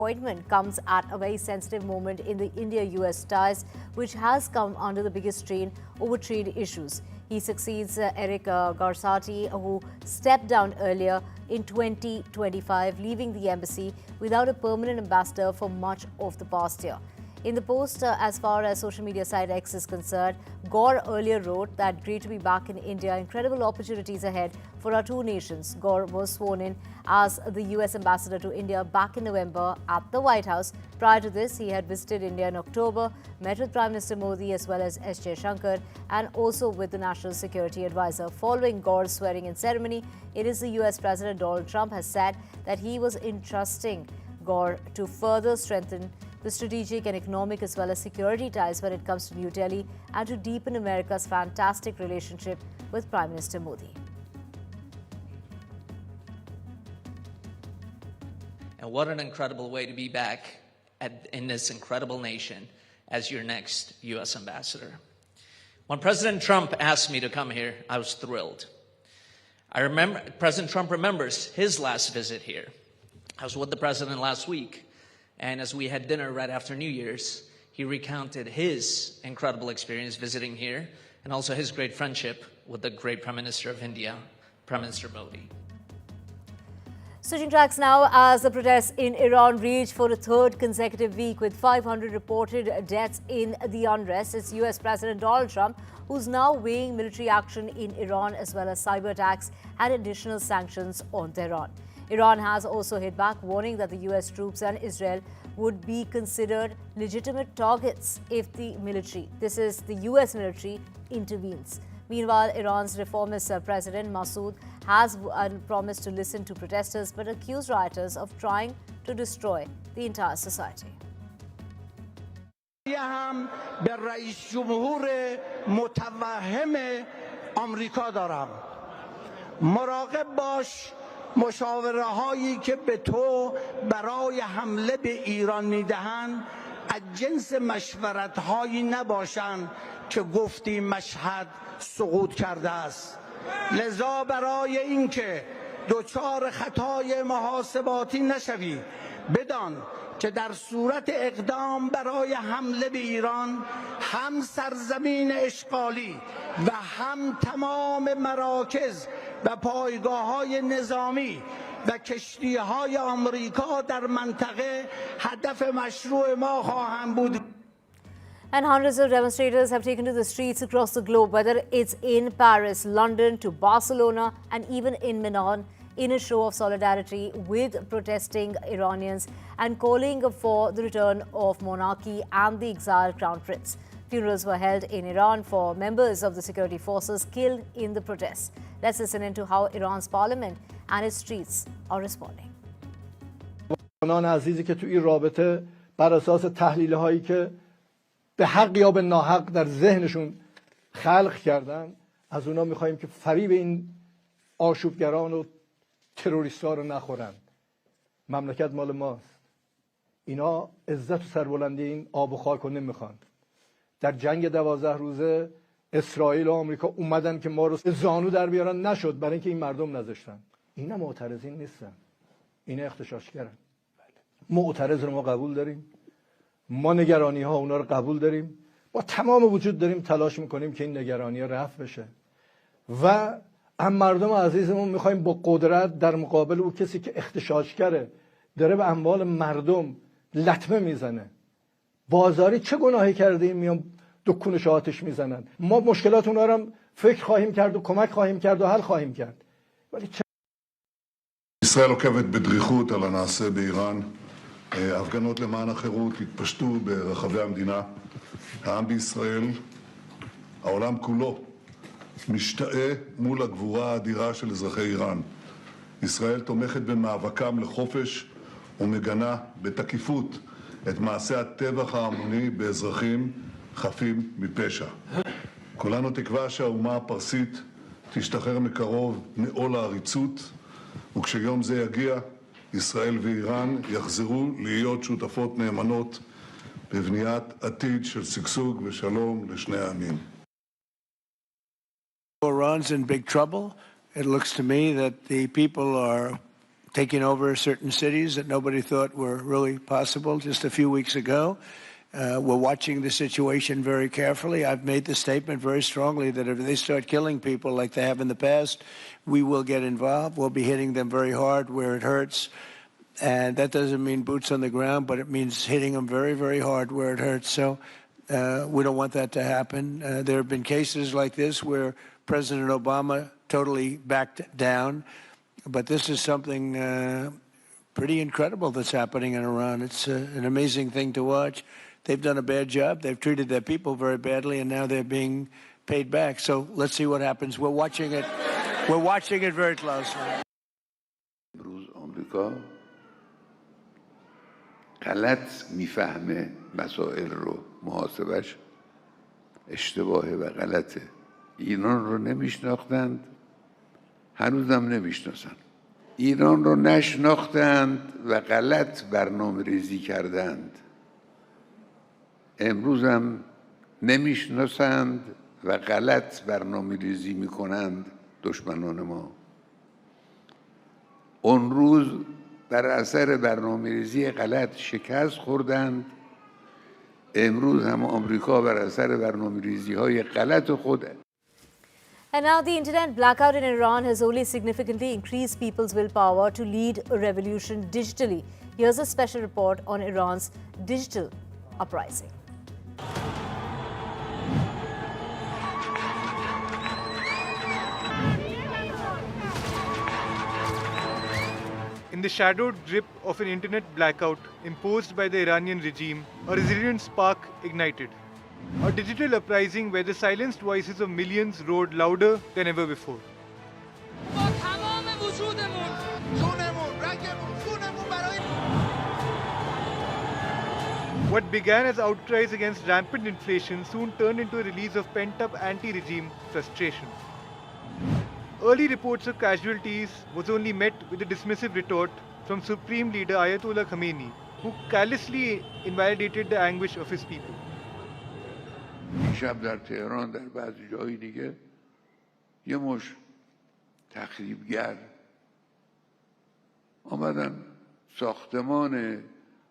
appointment comes at a very sensitive moment in the India-US ties, which has come under the biggest strain over trade issues. He succeeds Eric Garcetti, who stepped down earlier in 2025, leaving the embassy without a permanent ambassador for much of the past year. In the post, as far as social media site X is concerned, Gore earlier wrote that great to be back in India, incredible opportunities ahead for our two nations. Gore was sworn in as the US ambassador to India back in November at the White House. Prior to this, he had visited India in October, met with Prime Minister Modi as well as S. Jaishankar, and also with the National Security Advisor. Following Gore's swearing-in ceremony, it is the US President Donald Trump has said that he was entrusting Gore to further strengthen the strategic and economic as well as security ties when it comes to New Delhi and to deepen America's fantastic relationship with Prime Minister Modi. And what an incredible way to be back in this incredible nation as your next U.S. ambassador. When President Trump asked me to come here, I was thrilled. I remember President Trump remembers his last visit here. I was with the president last week. And as we had dinner right after New Year's, he recounted his incredible experience visiting here and also his great friendship with the great Prime Minister of India, Prime Minister Modi. Switching tracks now, as the protests in Iran reach for a third consecutive week with 500 reported deaths in the unrest, it's US President Donald Trump who's now weighing military action in Iran as well as cyber attacks and additional sanctions on Tehran. Iran has also hit back, warning that the US troops and Israel would be considered legitimate targets if the military, this is the US military, intervenes. Meanwhile, Iran's reformist president Masoud has promised to listen to protesters but accused rioters of trying to destroy the entire society. مشاوره هایی که به تو برای حمله به ایران میدهند از جنس مشورت هایی نباشند که گفتی مشهد سقوط کرده است. لذا برای اینکه دچار خطای محاسباتی نشوی بدان که در صورت اقدام برای حمله به ایران هم سرزمین اشغالی و هم تمام مراکز و پایگاه‌های نظامی و کشتی‌های آمریکا در منطقه هدف مشروع ما خواهند بود. And hundreds of demonstrators have taken to the streets across the globe, whether it's in Paris, London to Barcelona and even in Milan, in a show of solidarity with protesting Iranians and calling for the return of monarchy and the exiled crown prince. Funerals were held in Iran for members of the security forces killed in the protests. Let's listen into how Iran's parliament and its streets are responding. جوانان عزیزی که تو این رابطه بر اساس تحلیل هایی که به حق یا به ناحق در ذهنشون خلق کردن، از اونا میخوایم که فریب این آشوبگران و تروریست‌ها رو نخورن. مملکت مال ماست. اینا عزت و سربلندی این آب و خاک رو نمیخوان. در جنگ 12 روزه اسرائیل و آمریکا اومدن که ما رو زانو در بیارن، نشد، برای اینکه این مردم نذاشتن. اینا معترضین نیستن، اینا اغتشاشگرن. معترض رو ما قبول داریم، ما نگرانی ها اونا رو قبول داریم، با تمام وجود داریم تلاش میکنیم که این نگرانی ها رفع بشه و هم مردم عزیزمون میخوایم با قدرت در مقابل او کسی که اغتشاشگره، داره به اموال مردم لطمه میزنه. بازاری چه گناهی کرده این میان دکونش آتش میزنن؟ ما مشکلات اونا رو فکر خواهیم کرد و کمک خواهیم کرد و حل خواهیم کرد. ولی ישראל עוקבת בדריכות על הנעשה באיראן. הפגנות למען החירות התפשטו ברחבי המדינה. העם בישראל, העולם כולו, משתאה מול הגבורה האדירה של אזרחי איראן. ישראל תומכת במאבקם לחופש ומגנה בתקיפות את מעשי הטבח ההמוני באזרחים חפים מפשע. כולנו תקווה שהאומה הפרסית תשתחרר מקרוב מעול העריצות, וכשיום זה יגיע, ישראל ואיראן יחזרו להיות שותפות נאמנות בבניית עתיד של שגשוג ושלום לשני העמים. Iran's in big trouble. It looks to me that the people are taking over certain cities that nobody thought were really possible just a few weeks ago. We're watching the situation very carefully. I've made the statement very strongly that if they start killing people like they have in the past, we will get involved. We'll be hitting them very hard where it hurts. And that doesn't mean boots on the ground, but it means hitting them very, very hard where it hurts. So we don't want that to happen. There have been cases like this where President Obama totally backed down. But this is something pretty incredible that's happening in Iran. It's an amazing thing to watch. They've done a bad job. They've treated their people very badly, and now they're being paid back. So let's see what happens. We're watching it. We're watching it very closely. امروز آمریکا غلط میفهمه مسائل رو، محاسبش اشتباهه و غلطه. ایران رو نمیشناختند، هنوزم نمیشناسن. ایران رو نشناختند و غلط برنامه ریزی کردند. امروز هم نمیشناسند و غلط برنامه ریزی میکنند دشمنان ما. اون روز در اثر برنامه ریزی غلط شکست خوردند. امروز هم آمریکا بر اثر برنامه ریزی های غلط خود. And now the internet blackout in Iran has only significantly increased people's willpower to lead a revolution digitally. Here's a special report on Iran's digital uprising. In the shadowed grip of an internet blackout imposed by the Iranian regime, a resilient spark ignited. A digital uprising where the silenced voices of millions roared louder than ever before. What began as outcries against rampant inflation soon turned into a release of pent-up anti-regime frustration. Early reports of casualties was only met with a dismissive retort from Supreme Leader Ayatollah Khamenei, who callously invalidated the anguish of his people. شب در تهران در بعضی جایی دیگه یه مش تخریبگر آمدن ساختمان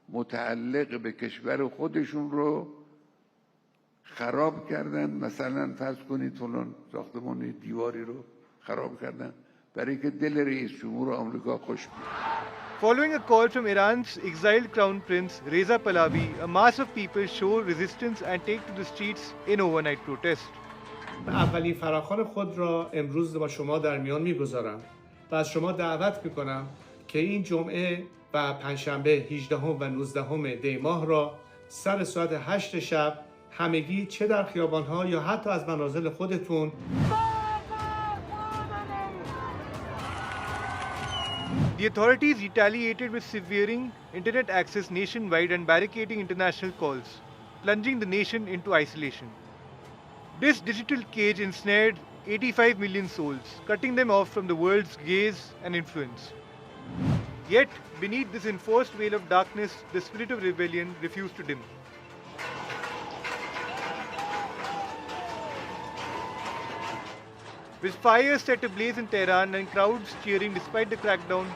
متعلق به کشور خودشون رو خراب کردن. مثلا فرض کنید فلان ساختمان دیواری رو خراب کردن برای که دل رئیس جمهور آمریکا خوش بیاد. Following a call from Iran's exiled crown prince Reza Pahlavi, a mass of people show resistance and take to the streets in overnight protest. اولین فراخوان خود را امروز با شما در میان میگذارم و از شما دعوت میکنم که این جمعه و پنجشنبه 18 و 19 دی ماه را سر ساعت 8 شب همگی چه در خیابان‌ها یا حتی از منازل خودتون The authorities retaliated with severing internet access nationwide and barricading international calls, plunging the nation into isolation. This digital cage ensnared 85 million souls, cutting them off from the world's gaze and influence. Yet, beneath this enforced veil of darkness, the spirit of rebellion refused to dim. With fires set ablaze in Tehran and crowds cheering despite the crackdown,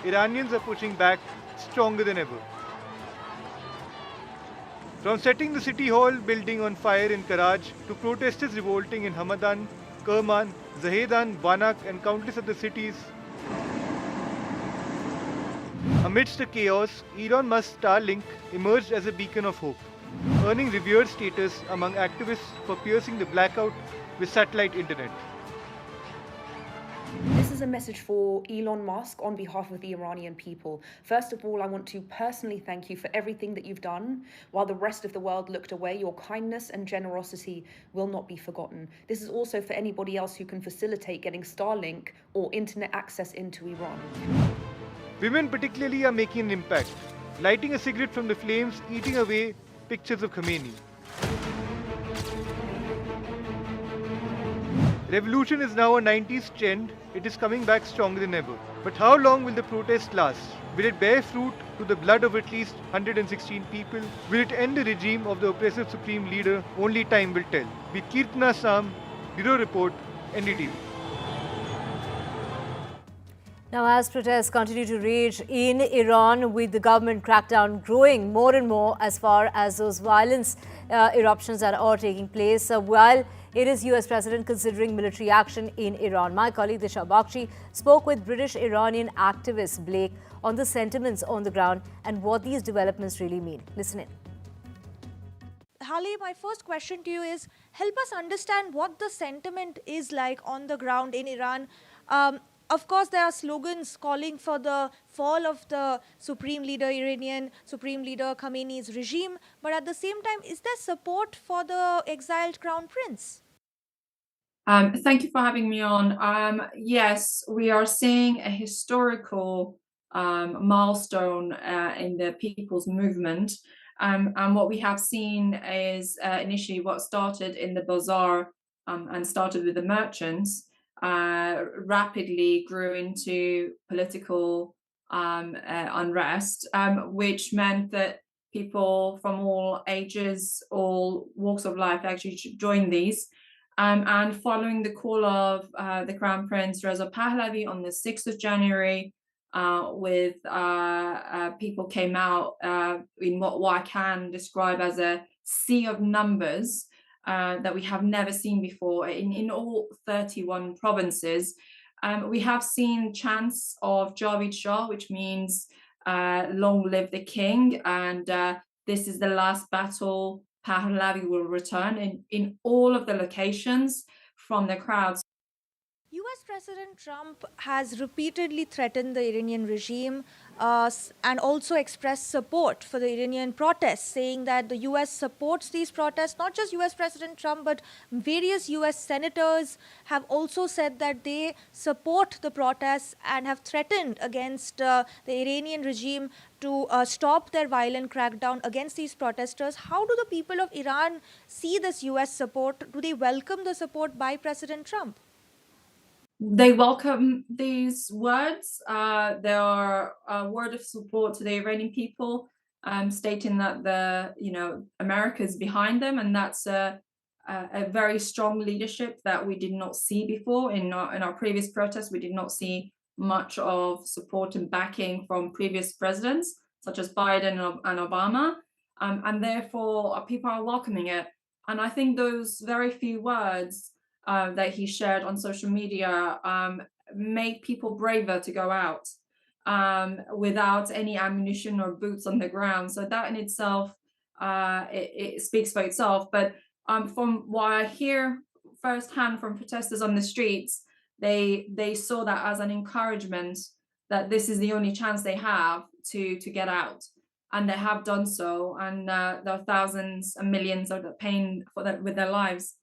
Iranians are pushing back stronger than ever. From setting the City Hall building on fire in Karaj to protesters revolting in Hamadan, Kerman, Zahedan, Banak and countless other cities, amidst the chaos, Elon Musk's Starlink emerged as a beacon of hope, earning revered status among activists for piercing the blackout with satellite internet. This is a message for Elon Musk on behalf of the Iranian people. First of all, I want to personally thank you for everything that you've done. While the rest of the world looked away, your kindness and generosity will not be forgotten. This is also for anybody else who can facilitate getting Starlink or internet access into Iran. Women particularly are making an impact, lighting a cigarette from the flames, eating away pictures of Khamenei. Revolution is now a 90s trend. It is coming back stronger than ever. But how long will the protest last? Will it bear fruit to the blood of at least 116 people? Will it end the regime of the oppressive supreme leader? Only time will tell. With Kirtana Sam, Bureau Report, NDTV. Now, as protests continue to rage in Iran, with the government crackdown growing more and more as far as those violence eruptions that are taking place, while it is U.S. President considering military action in Iran. My colleague Disha Bakshi spoke with British-Iranian activist Blake on the sentiments on the ground and what these developments really mean. Listen in. Hali, my first question to you is, help us understand what the sentiment is like on the ground in Iran. Of course, there are slogans calling for the fall of the Iranian Supreme Leader Khamenei's regime. But at the same time, is there support for the exiled Crown Prince? Thank you for having me on. Yes, we are seeing a historical milestone in the people's movement. And what we have seen is initially what started in the bazaar and started with the merchants rapidly grew into political unrest, which meant that people from all ages, all walks of life actually joined these. And following the call of the Crown Prince Reza Pahlavi on the 6th of January, with people came out in what I can describe as a sea of numbers that we have never seen before in all 31 provinces. We have seen chants of Javid Shah, which means long live the king, and this is the last battle. Pahlavi will return in all of the locations from the crowds. US President Trump has repeatedly threatened the Iranian regime and also expressed support for the Iranian protests, saying that the US supports these protests. Not just US President Trump, but various US senators have also said that they support the protests and have threatened against the Iranian regime to stop their violent crackdown against these protesters. How do the people of Iran see this US support? Do they welcome the support by President Trump? They welcome these words. They are a word of support to the Iranian people, stating that America is behind them, and that's a very strong leadership that we did not see before in our previous protests. We did not see much of support and backing from previous presidents, such as Biden and Obama, and therefore people are welcoming it. And I think those very few words that he shared on social media made people braver to go out without any ammunition or boots on the ground. So that in itself, it speaks for itself. But from what I hear firsthand from protesters on the streets, they saw that as an encouragement that this is the only chance they have to get out. And they have done so. And there are thousands and millions of paying for that with their lives.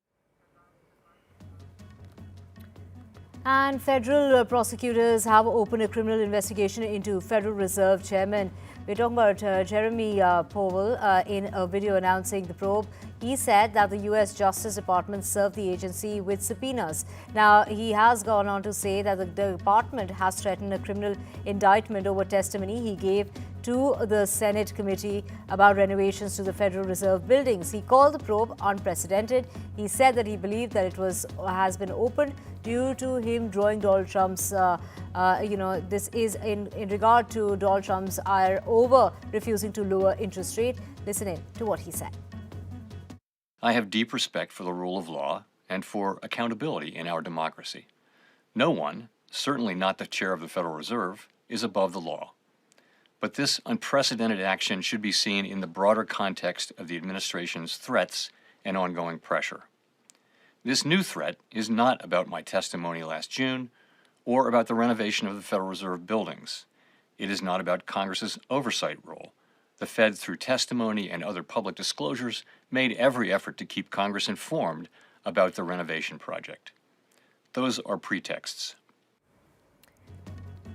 And federal prosecutors have opened a criminal investigation into Federal Reserve Chairman. We're talking about Jeremy Powell in a video announcing the probe. He said that the U.S. Justice Department served the agency with subpoenas. Now, he has gone on to say that the department has threatened a criminal indictment over testimony he gave to the Senate committee about renovations to the Federal Reserve buildings. He called the probe unprecedented. He said that he believed that it has been opened due to him drawing Donald Trump's, this is in regard to Donald Trump's ire over refusing to lower interest rate. Listen in to what he said. I have deep respect for the rule of law and for accountability in our democracy. No one, certainly not the chair of the Federal Reserve, is above the law. But this unprecedented action should be seen in the broader context of the administration's threats and ongoing pressure. This new threat is not about my testimony last June or about the renovation of the Federal Reserve buildings. It is not about Congress's oversight role. The Fed, through testimony and other public disclosures, made every effort to keep Congress informed about the renovation project. Those are pretexts.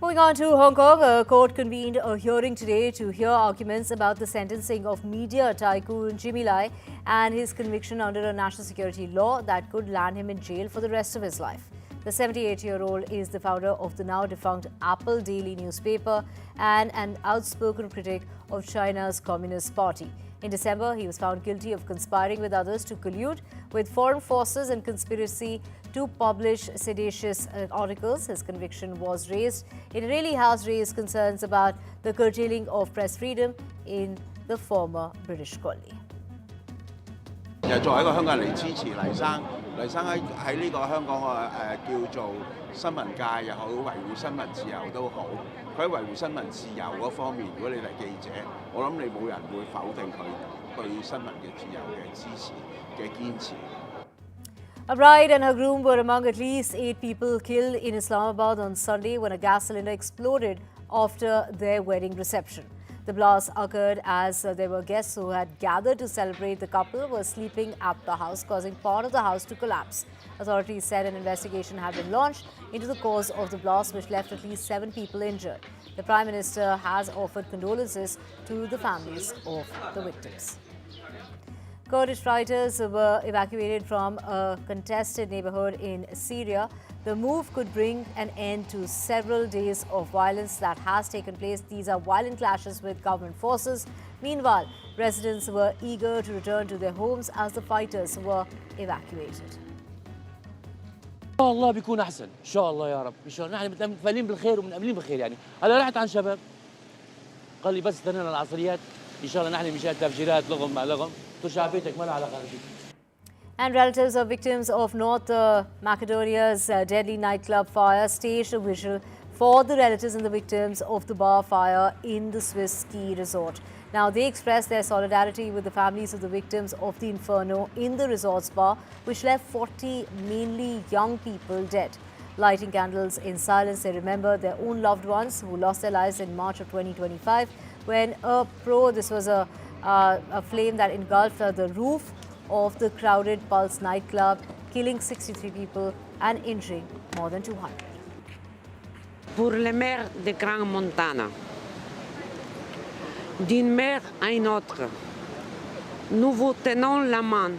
Moving on to Hong Kong, a court convened a hearing today to hear arguments about the sentencing of media tycoon Jimmy Lai and his conviction under a national security law that could land him in jail for the rest of his life. The 78-year-old is the founder of the now defunct Apple Daily newspaper and an outspoken critic of China's Communist Party. In December, he was found guilty of conspiring with others to collude with foreign forces and conspiracy to publish seditious articles. His conviction was raised. It really has raised concerns about the curtailing of press freedom in the former British colony. 作為一個香港人嚟支持黎生喺呢個香港嘅叫做新聞界又好，維護新聞自由都好。佢喺維護新聞自由嗰方面，如果你係記者，我諗你冇人會否定佢對新聞嘅自由嘅支持嘅堅持。A bride and her groom were among at least 8 people killed in Islamabad on Sunday when a gas cylinder exploded after their wedding reception. The blast occurred as there were guests who had gathered to celebrate. The couple were sleeping at the house, causing part of the house to collapse. Authorities said an investigation had been launched into the cause of the blast, which left at least 7 people injured. The Prime Minister has offered condolences to the families of the victims. Kurdish fighters were evacuated from a contested neighborhood in Syria. The move could bring an end to several days of violence that has taken place. These are violent clashes with government forces. Meanwhile, residents were eager to return to their homes as the fighters were evacuated. إن شاء الله بيكون أحسن، إن شاء الله يا رب، إن شاء الله نحن متفائلين بالخير ومنأملين بالخير يعني. أنا رحت عن شباب قال لي بس استنينا العصريات، إن شاء الله نحن مشان تفجيرات لغم مع لغم، ترجع بيتك ما له علاقة بك. And relatives of victims of North Macedonia's deadly nightclub fire staged a vigil for the relatives and the victims of the bar fire in the Swiss ski resort. Now, they expressed their solidarity with the families of the victims of the inferno in the resort's bar, which left 40 mainly young people dead. Lighting candles in silence, they remember their own loved ones who lost their lives in March of 2025 when this was a flame that engulfed the roof of the crowded Pulse nightclub, killing 63 people and injuring more than 200. Pour les maires de Grande Montana, d'une mère à une autre, nous vous tenons la main,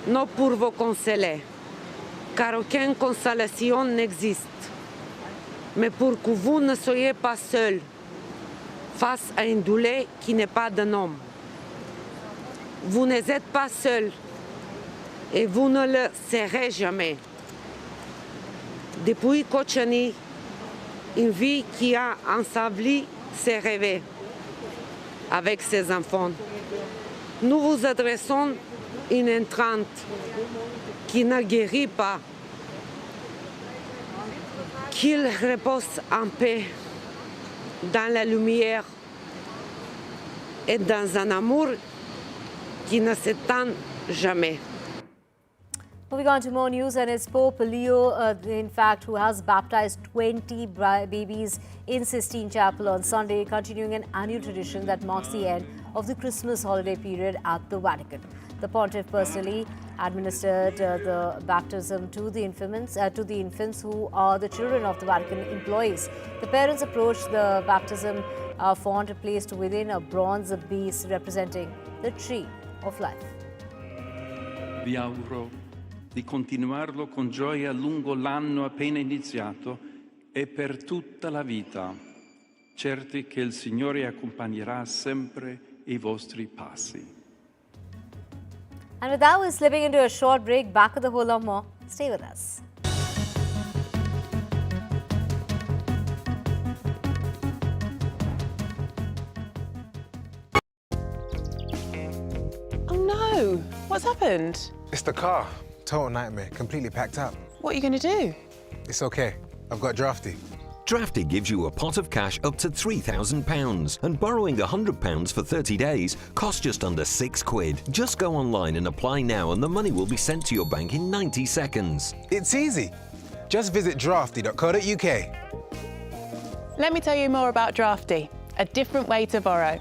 non pour vous consoler, car aucune consolation n'existe, mais pour que vous ne soyez pas seuls face à une douleur qui n'est pas d'un homme. Vous n'êtes pas seul et vous ne le serez jamais. Depuis Kochani, une vie qui a enseveli ses rêves avec ses enfants. Nous vous adressons une étreinte qui ne guérit pas. Qu'il repose en paix dans la lumière et dans un amour qui ne s'éteint jamais. Moving on to more news, and it's Pope Leo, in fact, who has baptized 20 babies in Sistine Chapel on Sunday, continuing an annual tradition that marks the end of the Christmas holiday period at the Vatican. The pontiff personally administered the baptism to the infants who are the children of the Vatican employees. The parents approached the baptism font placed within a bronze base representing the tree of life. Vi auguro di continuarlo con gioia lungo l'anno appena iniziato e per tutta la vita, certi che il Signore accompagnerà sempre i vostri passi. And with that, we're slipping into a short break. Back with a whole lot more. Stay with us. Oh no! What's happened? It's the car. Total nightmare. Completely packed up. What are you going to do? It's okay. I've got Drafty. Drafty gives you a pot of cash up to £3,000, and borrowing £100 for 30 days costs just under £6. Just go online and apply now, and the money will be sent to your bank in 90 seconds. It's easy. Just visit drafty.co.uk. Let me tell you more about Drafty, a different way to borrow.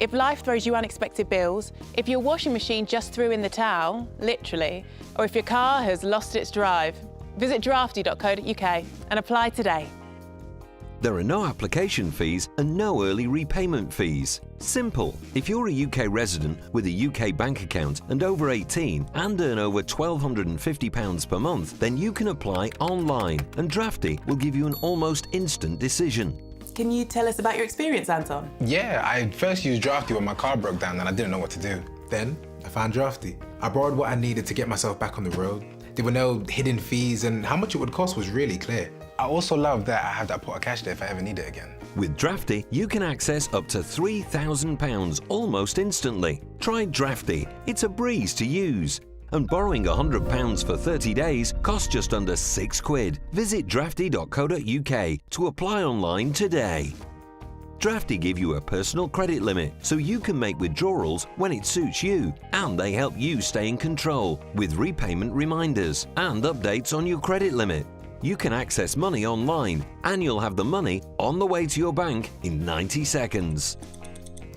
If life throws you unexpected bills, if your washing machine just threw in the towel, literally, or if your car has lost its drive, visit drafty.co.uk and apply today. There are no application fees and no early repayment fees. Simple. If you're a UK resident with a UK bank account and over 18 and earn over £1,250 per month, then you can apply online and Drafty will give you an almost instant decision. Can you tell us about your experience, Anton? Yeah, I first used Drafty when my car broke down and I didn't know what to do. Then I found Drafty. I borrowed what I needed to get myself back on the road. There were no hidden fees and how much it would cost was really clear. I also love that I have that pot of cash there if I ever need it again. With Drafty, you can access up to £3,000 almost instantly. Try Drafty. It's a breeze to use. And borrowing £100 for 30 days costs just under £6. Visit drafty.co.uk to apply online today. Drafty give you a personal credit limit so you can make withdrawals when it suits you, and they help you stay in control with repayment reminders and updates on your credit limit. You can access money online and you'll have the money on the way to your bank in 90 seconds.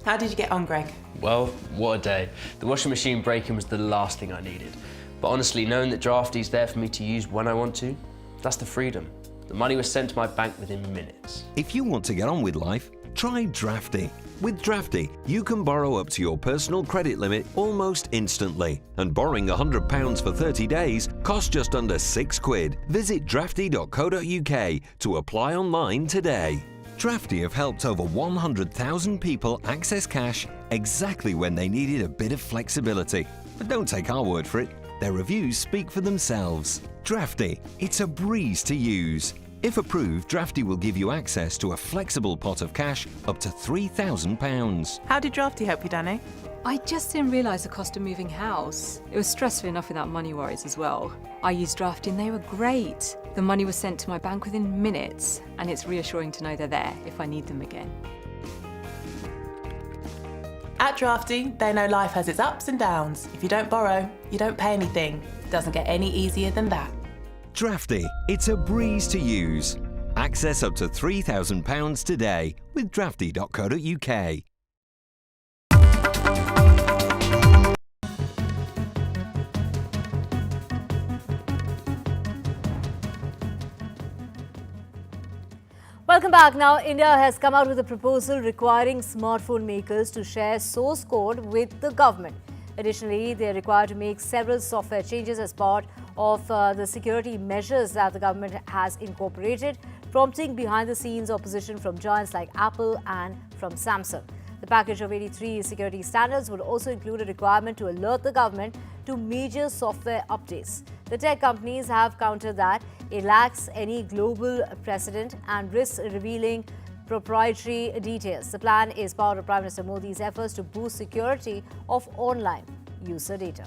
How did you get on, Greg? Well, what a day. The washing machine breaking was the last thing I needed. But honestly, knowing that Drafty's there for me to use when I want to, that's the freedom. The money was sent to my bank within minutes. If you want to get on with life, try Drafty. With Drafty, you can borrow up to your personal credit limit almost instantly. And borrowing £100 for 30 days costs just under £6. Visit drafty.co.uk to apply online today. Drafty have helped over 100,000 people access cash exactly when they needed a bit of flexibility. But don't take our word for it. Their reviews speak for themselves. Drafty, it's a breeze to use. If approved, Drafty will give you access to a flexible pot of cash up to £3,000. How did Drafty help you, Danny? I just didn't realise the cost of moving house. It was stressful enough without money worries as well. I used Drafty and they were great. The money was sent to my bank within minutes, and it's reassuring to know they're there if I need them again. At Drafty, they know life has its ups and downs. If you don't borrow, you don't pay anything. It doesn't get any easier than that. Drafty, it's a breeze to use. Access up to £3,000 today with drafty.co.uk. Welcome back. Now, India has come out with a proposal requiring smartphone makers to share source code with the government. Additionally, they are required to make several software changes as part of the security measures that the government has incorporated, prompting behind-the-scenes opposition from giants like Apple and from Samsung. The package of 83 security standards would also include a requirement to alert the government to major software updates. The tech companies have countered that it lacks any global precedent and risks revealing proprietary details. The plan is part of Prime Minister Modi's efforts to boost security of online user data.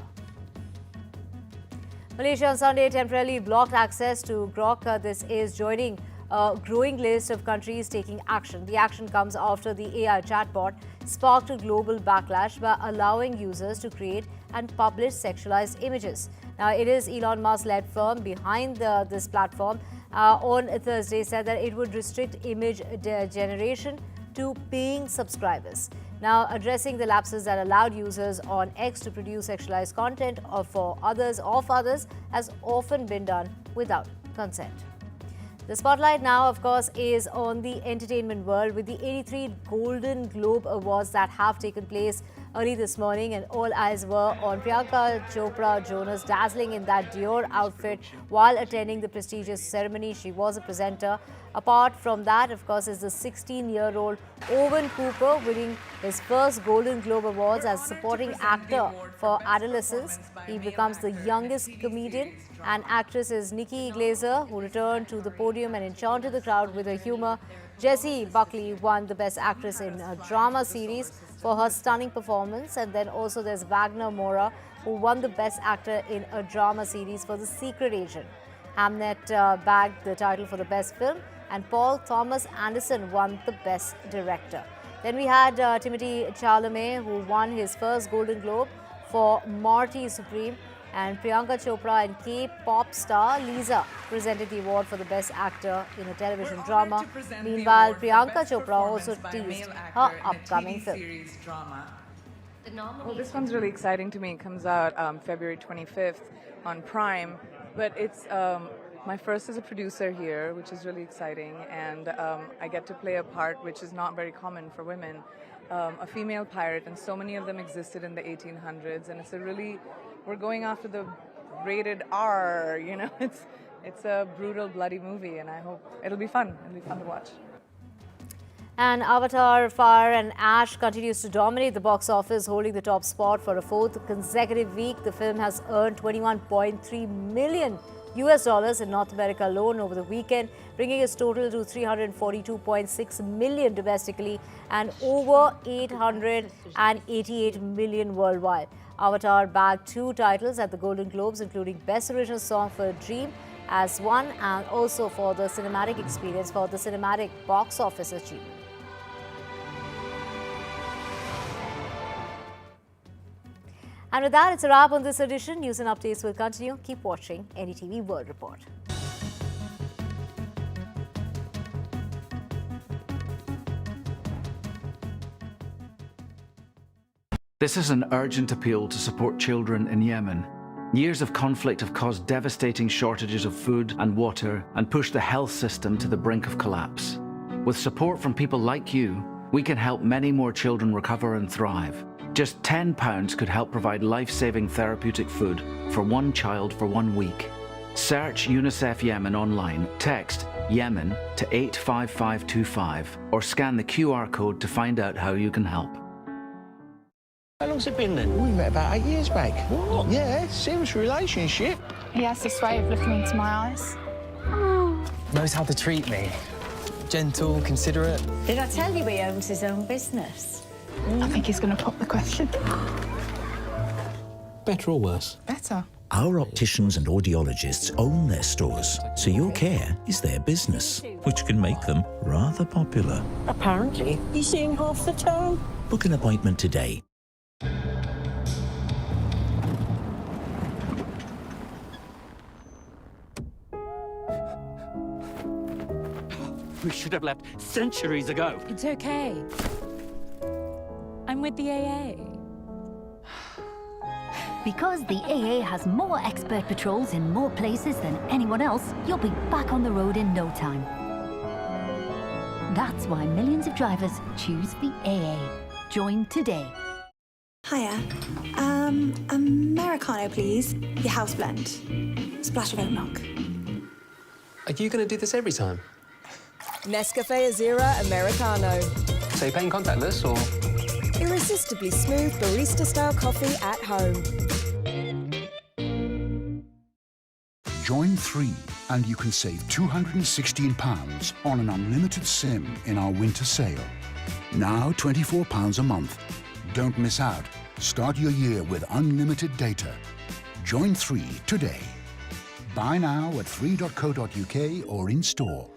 Malaysia on Sunday temporarily blocked access to Grok. This is joining a growing list of countries taking action. The action comes after the AI chatbot sparked a global backlash by allowing users to create and publish sexualized images. Now, it is Elon Musk-led firm behind this platform on Thursday said that it would restrict image generation to paying subscribers. Now, addressing the lapses that allowed users on X to produce sexualized content of others has often been done without consent. The spotlight now, of course, is on the entertainment world with the 83 Golden Globe Awards that have taken place early this morning, and all eyes were on Priyanka Chopra Jonas dazzling in that Dior outfit while attending the prestigious ceremony. She was a presenter. Apart from that, of course, is the 16-year-old Owen Cooper winning his first Golden Globe Awards as supporting actor for adolescents. He becomes the youngest comedian, and actress is Nikki Glaser, who returned to the podium and enchanted the crowd with her humor. Jessie Buckley won the Best Actress in a Drama Series for her stunning performance, and then also there's Wagner Moura, who won the Best Actor in a Drama Series for The Secret Agent. Hamnet bagged the title for the Best Film, and Paul Thomas Anderson won the Best Director. Then we had Timothée Chalamet, who won his first Golden Globe for Marty Supreme, and Priyanka Chopra and K-pop star Lisa presented the award for the Best Actor in a television drama. Meanwhile, Priyanka Chopra also teased her upcoming film. Well, this one's really exciting to me. It comes out February 25th on Prime, but it's My first as a producer here, which is really exciting, and I get to play a part which is not very common for women, a female pirate, and so many of them existed in the 1800s, and we're going after the rated R, you know, it's a brutal, bloody movie, and I hope it'll be fun to watch. And Avatar, Fire and Ash continues to dominate the box office, holding the top spot for a fourth consecutive week. The film has earned $21.3 million in North America alone over the weekend, bringing its total to $342.6 million domestically and over $888 million worldwide. Avatar bagged 2 titles at the Golden Globes, including Best Original Song for a Dream as one, and also for the cinematic experience for the cinematic box office achievement. And with that, it's a wrap on this edition. News and updates will continue. Keep watching NDTV World Report. This is an urgent appeal to support children in Yemen. Years of conflict have caused devastating shortages of food and water and pushed the health system to the brink of collapse. With support from people like you, we can help many more children recover and thrive. Just £10 could help provide life-saving therapeutic food for one child for 1 week. Search UNICEF Yemen online, text Yemen to 85525 or scan the QR code to find out how you can help. How long's it been then? We met about 8 years back. What? Yeah, serious relationship. He has this way of looking into my eyes. Knows how to treat me. Gentle, considerate. Did I tell you he owns his own business? I think he's going to pop the question. Better or worse? Better. Our opticians and audiologists own their stores, so your care is their business, which can make them rather popular. Apparently, he's seeing half the town. Book an appointment today. We should have left centuries ago. It's okay. I'm with the AA. Because the AA has more expert patrols in more places than anyone else, you'll be back on the road in no time. That's why millions of drivers choose the AA. Join today. Hiya. Americano, please. Your house blend. Splash of oat milk. Are you going to do this every time? Nescafe Azera Americano. So you're paying contactless, or...? Irresistibly smooth barista-style coffee at home. Join 3 and you can save £216 on an unlimited SIM in our winter sale. Now £24 a month. Don't miss out. Start your year with unlimited data. Join 3 today. Buy now at 3.co.uk or in store.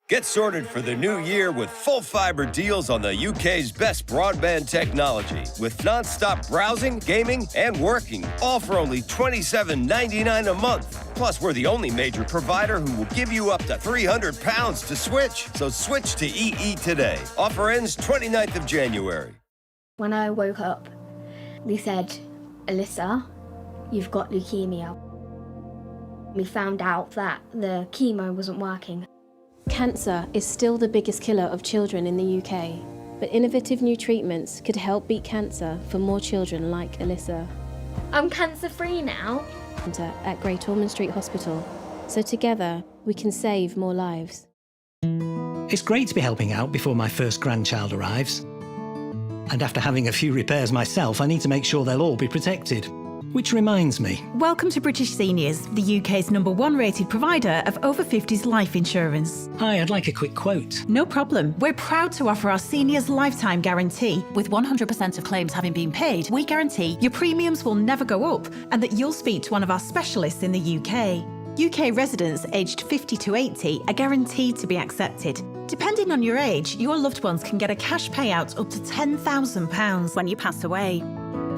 Get sorted for the new year with full fibre deals on the UK's best broadband technology, with non-stop browsing, gaming, and working, all for only £27.99 a month. Plus, we're the only major provider who will give you up to £300 to switch. So switch to EE today. Offer ends 29th of January. When I woke up, they said, Alyssa, you've got leukemia. We found out that the chemo wasn't working. Cancer is still the biggest killer of children in the UK, but innovative new treatments could help beat cancer for more children like Alyssa. I'm cancer-free now. At Great Ormond Street Hospital, so together we can save more lives. It's great to be helping out before my first grandchild arrives. And after having a few repairs myself, I need to make sure they'll all be protected. Which reminds me. Welcome to British Seniors, the UK's #1 rated provider of over 50s life insurance. Hi, I'd like a quick quote. No problem. We're proud to offer our seniors lifetime guarantee. With 100% of claims having been paid, we guarantee your premiums will never go up and that you'll speak to one of our specialists in the UK. UK residents aged 50 to 80 are guaranteed to be accepted. Depending on your age, your loved ones can get a cash payout up to £10,000 when you pass away.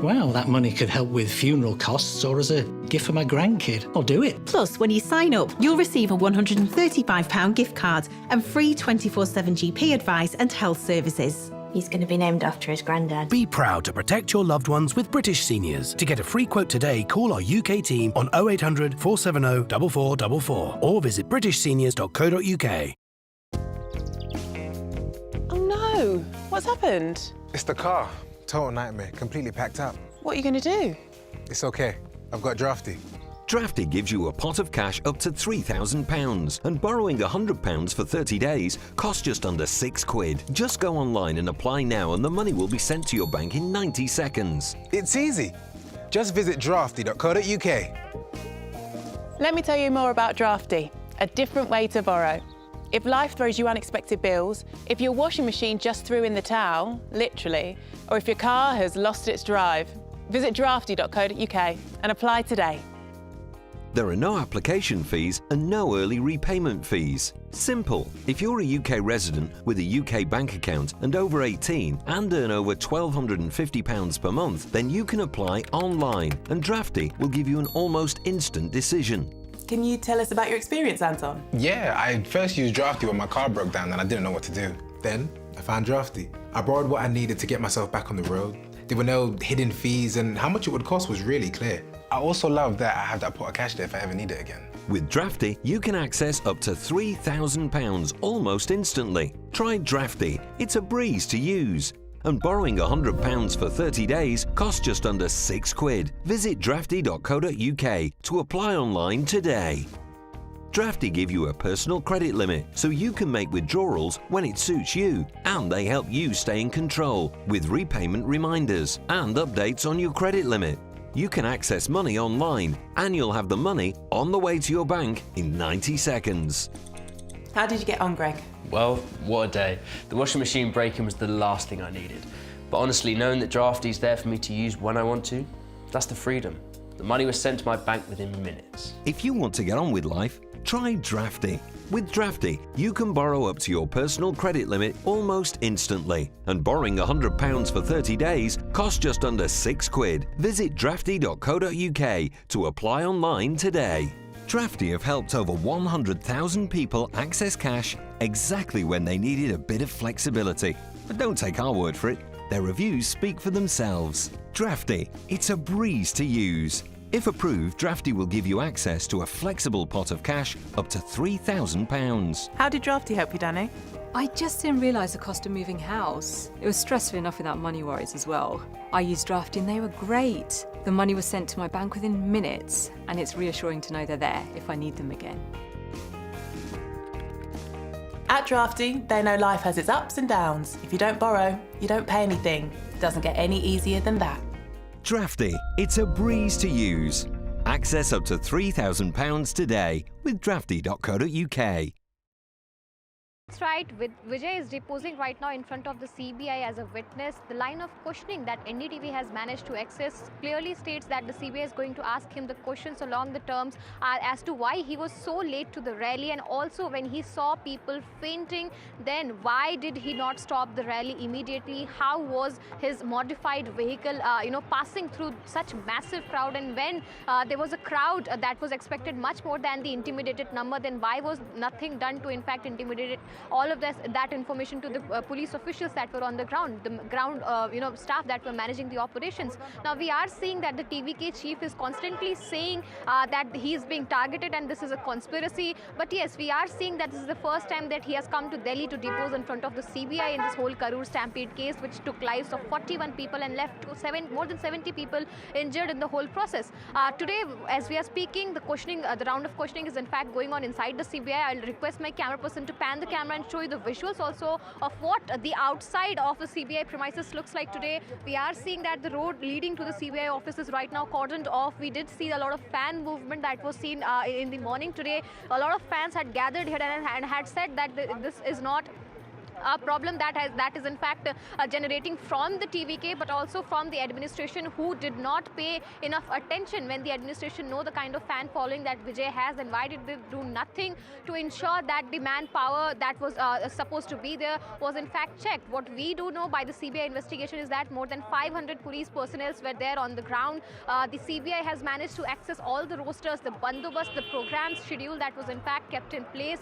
Wow, that money could help with funeral costs or as a gift for my grandkid. I'll do it. Plus, when you sign up, you'll receive a £135 gift card and free 24/7 GP advice and health services. He's going to be named after his granddad. Be proud to protect your loved ones with British Seniors. To get a free quote today, call our UK team on 0800 470 4444 or visit britishseniors.co.uk. Oh no! What's happened? It's the car. Total nightmare. Completely packed up. What are you going to do? It's okay. I've got Drafty. Drafty gives you a pot of cash up to £3,000 and borrowing £100 for 30 days costs just under £6. Just go online and apply now and the money will be sent to your bank in 90 seconds. It's easy. Just visit drafty.co.uk. Let me tell you more about Drafty, a different way to borrow. If life throws you unexpected bills, if your washing machine just threw in the towel, literally, or if your car has lost its drive, visit drafty.co.uk and apply today. There are no application fees and no early repayment fees. Simple. If you're a UK resident with a UK bank account and over 18 and earn over £1,250 per month, then you can apply online and Drafty will give you an almost instant decision. Can you tell us about your experience, Anton? Yeah, I first used Drafty when my car broke down and I didn't know what to do. Then I found Drafty. I borrowed what I needed to get myself back on the road. There were no hidden fees and how much it would cost was really clear. I also love that I have that pot of cash there if I ever need it again. With Drafty, you can access up to £3,000 almost instantly. Try Drafty. It's a breeze to use. And borrowing £100 for 30 days costs just under £6. Visit drafty.co.uk to apply online today. Drafty give you a personal credit limit so you can make withdrawals when it suits you, and they help you stay in control with repayment reminders and updates on your credit limit. You can access money online and you'll have the money on the way to your bank in 90 seconds. How did you get on, Greg? Well, what a day. The washing machine breaking was the last thing I needed. But honestly, knowing that Drafty's there for me to use when I want to, that's the freedom. The money was sent to my bank within minutes. If you want to get on with life, try Drafty. With Drafty, you can borrow up to your personal credit limit almost instantly. And borrowing £100 for 30 days costs just under £6. Visit drafty.co.uk to apply online today. Drafty have helped over 100,000 people access cash exactly when they needed a bit of flexibility. But don't take our word for it. Their reviews speak for themselves. Drafty, it's a breeze to use. If approved, Drafty will give you access to a flexible pot of cash up to £3,000. How did Drafty help you, Danny? I just didn't realise the cost of moving house. It was stressful enough without money worries as well. I used Drafty and they were great. The money was sent to my bank within minutes, and it's reassuring to know they're there if I need them again. At Drafty, they know life has its ups and downs. If you don't borrow, you don't pay anything. It doesn't get any easier than that. Drafty, it's a breeze to use. Access up to £3,000 today with drafty.co.uk. That's right. Vijay is deposing right now in front of the CBI as a witness. The line of questioning that NDTV has managed to access clearly states that the CBI is going to ask him the questions along the terms as to why he was so late to the rally, and also when he saw people fainting, then why did he not stop the rally immediately? How was his modified vehicle, passing through such massive crowd? And when there was a crowd that was expected much more than the intimidated number, then why was nothing done to in fact intimidate all of that information to the police officials that were on the ground, staff that were managing the operations? Now we are seeing that the TVK chief is constantly saying that he is being targeted and this is a conspiracy. But yes, we are seeing that this is the first time that he has come to Delhi to depose in front of the CBI in this whole Karur stampede case, which took lives of 41 people and left more than 70 people injured in the whole process. Today, as we are speaking, the round of questioning is in fact going on inside the CBI. I'll request my camera person to pan the camera and show you the visuals also of what the outside of the CBI premises looks like today. We are seeing that the road leading to the CBI office is right now cordoned off. We did see a lot of fan movement that was seen in the morning today. A lot of fans had gathered here and had said that this is not a problem that is in fact generating from the TVK, but also from the administration, who did not pay enough attention. When the administration know the kind of fan following that Vijay has, then why did they do nothing to ensure that the manpower that was supposed to be there was in fact checked? What we do know by the CBI investigation is that more than 500 police personnel were there on the ground. The CBI has managed to access all the rosters, the bandobast, the program schedule that was in fact kept in place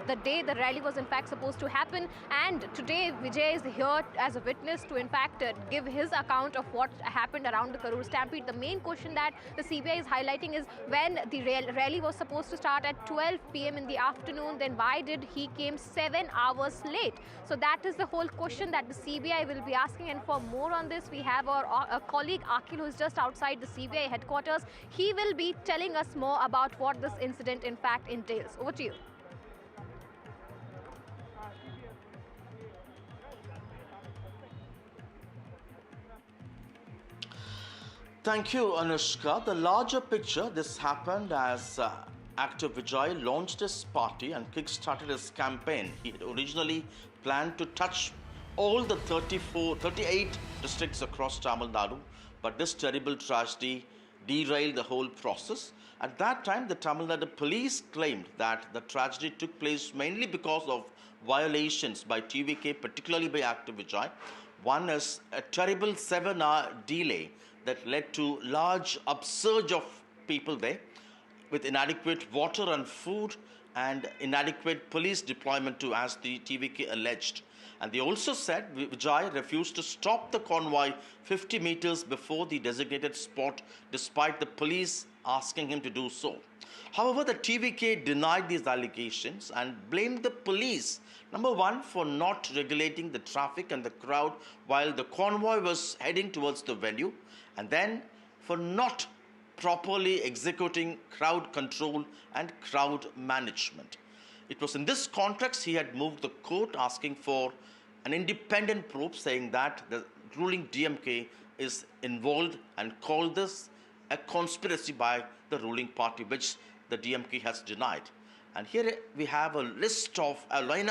the day the rally was in fact supposed to happen. And today, Vijay is here as a witness to, in fact, give his account of what happened around the Karur stampede. The main question that the CBI is highlighting is when the rally was supposed to start at 12 p.m. in the afternoon, then why did he came 7 hours late? So that is the whole question that the CBI will be asking. And for more on this, we have our colleague Akil, who is just outside the CBI headquarters. He will be telling us more about what this incident in fact entails. Over to you. Thank you, Anushka. The larger picture, this happened as actor Vijay launched his party and kick-started his campaign. He had originally planned to touch all the 38 districts across Tamil Nadu, but this terrible tragedy derailed the whole process. At that time, the Tamil Nadu police claimed that the tragedy took place mainly because of violations by TVK, particularly by actor Vijay. One is a terrible 7-hour delay that led to large upsurge of people there with inadequate water and food and inadequate police deployment too, as the TVK alleged. And they also said Vijay refused to stop the convoy 50 meters before the designated spot despite the police asking him to do so. However, the TVK denied these allegations and blamed the police, number one, for not regulating the traffic and the crowd while the convoy was heading towards the venue, and then for not properly executing crowd control and crowd management. It was in this context he had moved the court asking for an independent probe, saying that the ruling DMK is involved and called this a conspiracy by the ruling party, which the DMK has denied. And here we have a list of a lineup